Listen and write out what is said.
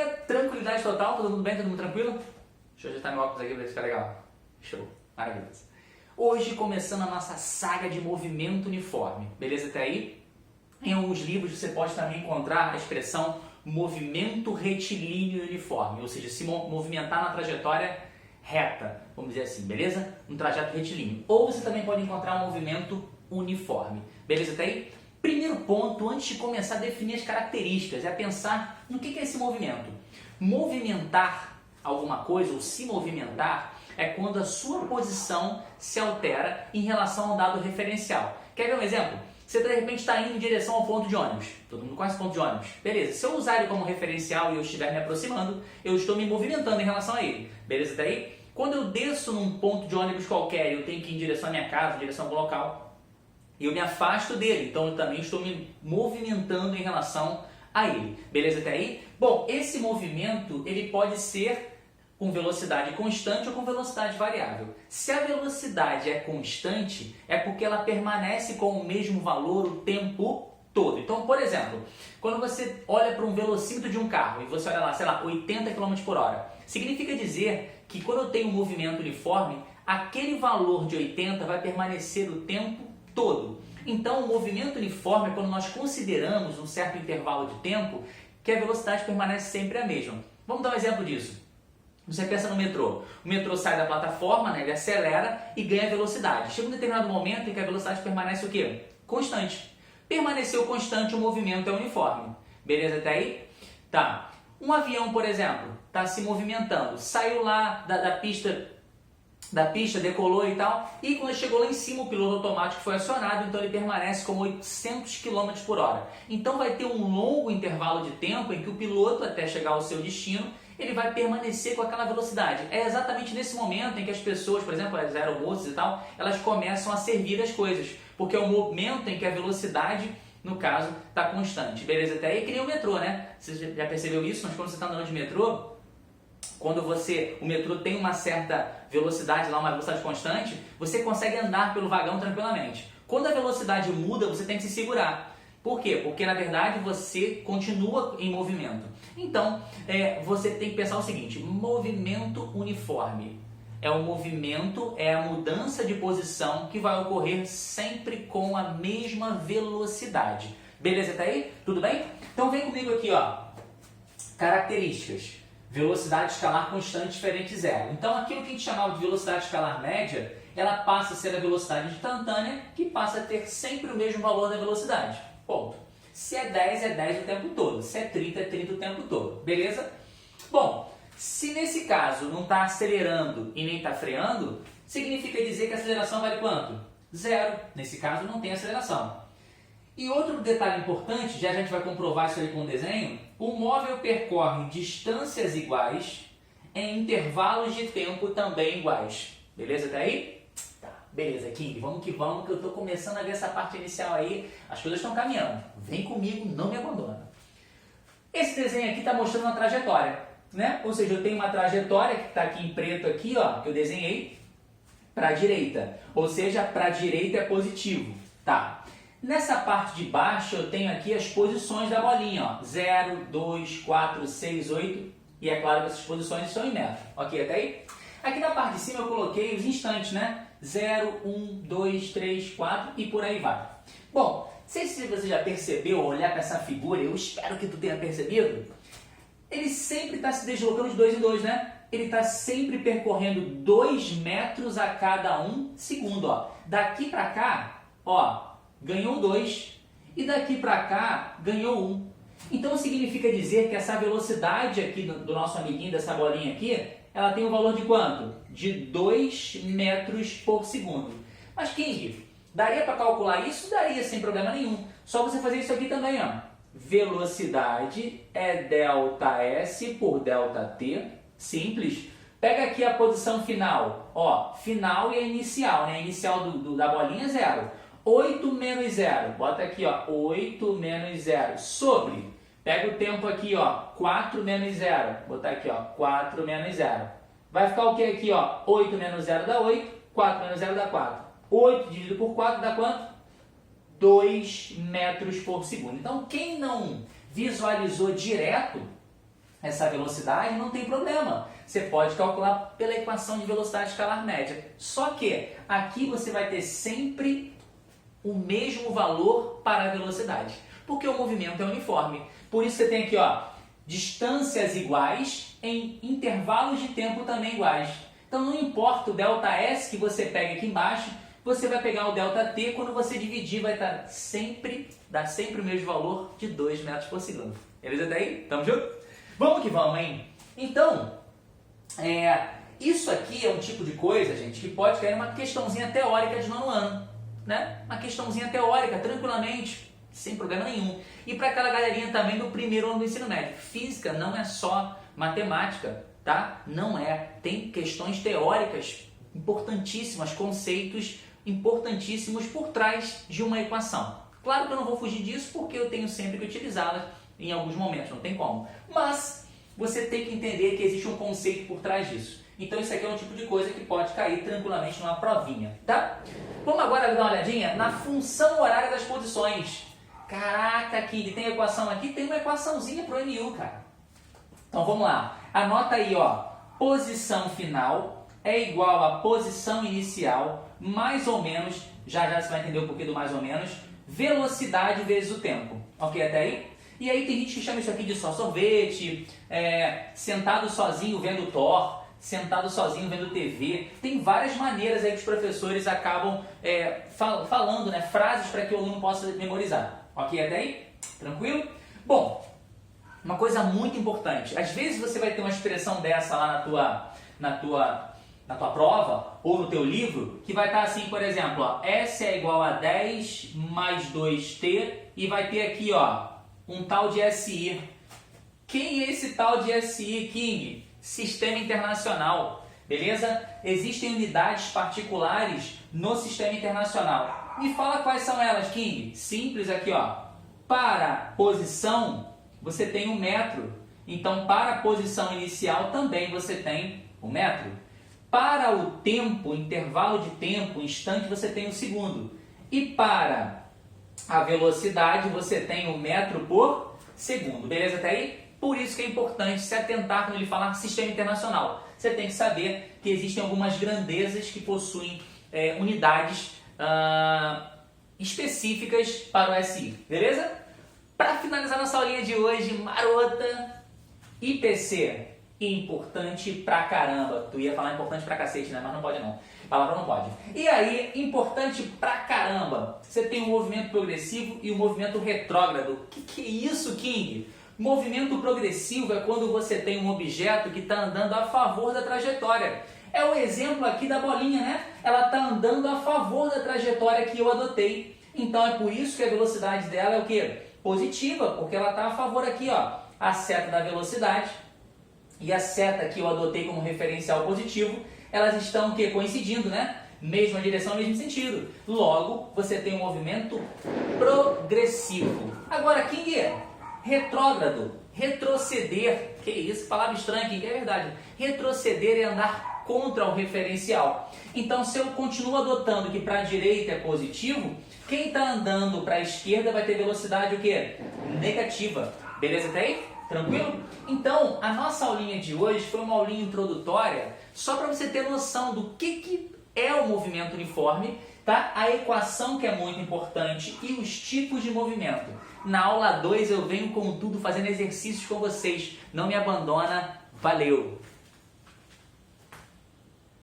tranquilidade total, todo mundo bem, todo mundo tranquilo? Deixa eu ajeitar meu óculos aqui para ficar legal. Show, maravilhoso. Hoje começando a nossa saga de movimento uniforme, beleza até aí? Em alguns livros você pode também encontrar a expressão movimento retilíneo uniforme, ou seja, se movimentar na trajetória reta, vamos dizer assim, beleza? Um trajeto retilíneo. Ou você também pode encontrar um movimento uniforme, beleza até aí? Primeiro ponto, antes de começar a definir as características, é pensar no que é esse movimento. Movimentar alguma coisa, ou se movimentar, é quando a sua posição se altera em relação a um dado referencial. Quer ver um exemplo? Você de repente está indo em direção ao ponto de ônibus. Todo mundo conhece o ponto de ônibus. Beleza, se eu usar ele como referencial e eu estiver me aproximando, eu estou me movimentando em relação a ele. Beleza daí? Quando eu desço num ponto de ônibus qualquer e eu tenho que ir em direção à minha casa, em direção ao local, eu me afasto dele, então eu também estou me movimentando em relação a ele. Beleza até aí? Bom, esse movimento ele pode ser com velocidade constante ou com velocidade variável. Se a velocidade é constante, é porque ela permanece com o mesmo valor o tempo todo. Então, por exemplo, quando você olha para um velocímetro de um carro e você olha lá, sei lá, 80 km por hora, significa dizer que quando eu tenho um movimento uniforme, aquele valor de 80 vai permanecer o tempo todo. Então, o movimento uniforme é quando nós consideramos um certo intervalo de tempo que a velocidade permanece sempre a mesma. Vamos dar um exemplo disso. Você pensa no metrô. O metrô sai da plataforma, né, ele acelera e ganha velocidade. Chega um determinado momento em que a velocidade permanece o quê? Constante. Permaneceu constante, o movimento é uniforme. Beleza até aí? Tá. Um avião, por exemplo, está se movimentando. Saiu lá da pista, decolou e tal, e quando chegou lá em cima o piloto automático foi acionado, então ele permanece com 800 km por hora. Então vai ter um longo intervalo de tempo em que o piloto, até chegar ao seu destino, ele vai permanecer com aquela velocidade. É exatamente nesse momento em que as pessoas, por exemplo, as aeromoças e tal, elas começam a servir as coisas, porque é o momento em que a velocidade, no caso, está constante. Beleza até aí? Que nem o metrô, né? Você já percebeu isso? Mas quando você está andando de metrô, quando o metrô tem uma certa velocidade lá, uma velocidade constante, você consegue andar pelo vagão tranquilamente. Quando a velocidade muda, você tem que se segurar. Por quê? Porque na verdade você continua em movimento. Então, você tem que pensar o seguinte: movimento uniforme. É o movimento, é a mudança de posição que vai ocorrer sempre com a mesma velocidade. Beleza até aí? Tudo bem? Então vem comigo aqui, ó. Características. Velocidade escalar constante diferente de zero. Então aquilo que a gente chamava de velocidade escalar média, ela passa a ser a velocidade instantânea, que passa a ter sempre o mesmo valor da velocidade. Ponto. Se é 10, é 10 o tempo todo. Se é 30, é 30 o tempo todo. Beleza? Bom, se nesse caso não está acelerando e nem está freando, significa dizer que a aceleração vale quanto? Zero. Nesse caso não tem aceleração. E outro detalhe importante, já a gente vai comprovar isso aí com o desenho, o móvel percorre distâncias iguais em intervalos de tempo também iguais. Beleza até aí? Tá, beleza, King, vamos que eu estou começando a ver essa parte inicial aí, as coisas estão caminhando. Vem comigo, não me abandona. Esse desenho aqui está mostrando uma trajetória, né? Ou seja, eu tenho uma trajetória que está aqui em preto aqui, ó, que eu desenhei para a direita. Ou seja, para a direita é positivo, tá? Nessa parte de baixo eu tenho aqui as posições da bolinha, ó, 0, 2, 4, 6, 8, e é claro que essas posições estão em metro, ok até aí? Aqui na parte de cima eu coloquei os instantes, né? 0, 1, 2, 3, 4 e por aí vai. Bom, não sei se você já percebeu, olhar para essa figura, eu espero que tu tenha percebido, ele sempre está se deslocando de 2 em 2, né? Ele está sempre percorrendo 2 metros a cada 1 segundo, ó. Daqui para cá, ó, ganhou 2 e daqui para cá ganhou 1. Então significa dizer que essa velocidade aqui do nosso amiguinho, dessa bolinha aqui, ela tem um valor de quanto? De 2 metros por segundo. Mas King, daria para calcular isso? Daria, sem problema nenhum. Só você fazer isso aqui também, ó. Velocidade é ΔS por ΔT, simples. Pega aqui a posição final, ó, final e a inicial, né? A inicial da bolinha é 0. 8 menos 0, bota aqui, ó, 8 menos 0, sobre, pega o tempo aqui, ó, 4 menos 0, botar aqui, ó, 4 menos 0. Vai ficar o que aqui, ó, 8 menos 0 dá 8, 4 menos 0 dá 4. 8 dividido por 4 dá quanto? 2 metros por segundo. Então, quem não visualizou direto, essa velocidade, não tem problema. Você pode calcular pela equação de velocidade escalar média. Só que aqui você vai ter sempre o mesmo valor para a velocidade, porque o movimento é uniforme. Por isso você tem aqui, ó, distâncias iguais em intervalos de tempo também iguais. Então não importa o ΔS que você pega aqui embaixo, você vai pegar o ΔT, quando você dividir vai dar sempre o mesmo valor de 2 metros por segundo. Beleza até aí? Tamo junto? Vamos que vamos, hein? Então, isso aqui é um tipo de coisa, gente, que pode cair numa questãozinha teórica de nono ano, né? Uma questãozinha teórica, tranquilamente, sem problema nenhum. E para aquela galerinha também do primeiro ano do ensino médio. Física não é só matemática, tá? Não é. Tem questões teóricas importantíssimas, conceitos importantíssimos por trás de uma equação. Claro que eu não vou fugir disso porque eu tenho sempre que utilizá-las em alguns momentos, não tem como. Mas você tem que entender que existe um conceito por trás disso. Então isso aqui é um tipo de coisa que pode cair tranquilamente numa provinha, tá? Vamos agora dar uma olhadinha na função horária das posições. Caraca, aqui tem equação aqui, tem uma equaçãozinha pro MU, cara. Então vamos lá. Anota aí, ó. Posição final é igual a posição inicial, mais ou menos, já você vai entender o porquê do mais ou menos, velocidade vezes o tempo. Ok até aí? E aí tem gente que chama isso aqui de só sorvete, sentado sozinho vendo Thor, sentado sozinho vendo TV. Tem várias maneiras aí que os professores acabam falando, né, frases para que o aluno possa memorizar. Ok até aí? Tranquilo? Bom, uma coisa muito importante. Às vezes você vai ter uma expressão dessa lá na tua prova ou no teu livro, que vai estar assim, por exemplo, ó, S é igual a 10 mais 2T e vai ter aqui, ó, um tal de SI. Quem é esse tal de SI, King? Sistema Internacional, beleza? Existem unidades particulares no Sistema Internacional. Me fala quais são elas, King. Simples aqui, ó. Para posição, você tem 1 metro. Então, para a posição inicial também você tem 1 metro. Para o tempo, intervalo de tempo, instante, você tem 1 segundo. E para a velocidade, você tem 1 metro por segundo. Beleza até aí? Por isso que é importante se atentar quando ele falar sistema internacional. Você tem que saber que existem algumas grandezas que possuem unidades específicas para o SI. Beleza? Para finalizar nossa aulinha de hoje, marota, IPC. Importante pra caramba. Tu ia falar importante pra cacete, né? Mas não pode não. Palavra não pode. E aí, importante pra caramba. Você tem um movimento progressivo e um movimento retrógrado. O que é isso, King? Movimento progressivo é quando você tem um objeto que está andando a favor da trajetória. É o exemplo aqui da bolinha, né? Ela está andando a favor da trajetória que eu adotei. Então é por isso que a velocidade dela é o quê? Positiva, porque ela está a favor aqui, ó. A seta da velocidade e a seta que eu adotei como referencial positivo, elas estão o quê? Coincidindo, né? Mesma direção, mesmo sentido. Logo, você tem um movimento progressivo. Agora, King, retrógrado, retroceder. Que isso? Palavra estranha, King, é verdade. Retroceder é andar contra o referencial. Então, se eu continuo adotando que para a direita é positivo, quem está andando para a esquerda vai ter velocidade o quê? Negativa. Beleza até aí? Tranquilo? Então, a nossa aulinha de hoje foi uma aulinha introdutória, só para você ter noção do que é o movimento uniforme, tá? A equação que é muito importante e os tipos de movimento. Na aula 2 eu venho com tudo, fazendo exercícios com vocês. Não me abandona. Valeu!